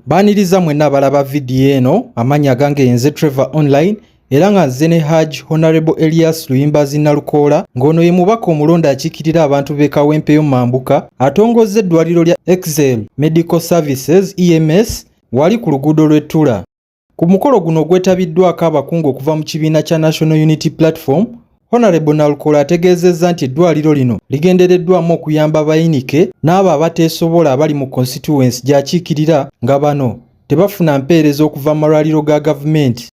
Baniriza mwenna abalaba vidiyo eno, amanya gange yenze Trevor Online, era nga nze ne Hajj Honorable Erias Luyimbazi Nalukoola, ng'ono ye mubaka omulonde akiikirira abantu b'e Kawempe Mambuka, atongozza eddwaliro lya EKSEL Medical Services EMS wali ku luguudo lw'e Tula. Ku mukolo guno gwetabiddwako abakungu okuva mu kibiina kya National Unity Platform, Honorable Nalukoola ategeezezza nti eddwaliro lino ligendereddwamu okuyamba abayinike n'abo abateesobola abali mu constituency gy'akiikirira nga bano tebafuna mpeereza okuva mu malwaliro ga gavumenti.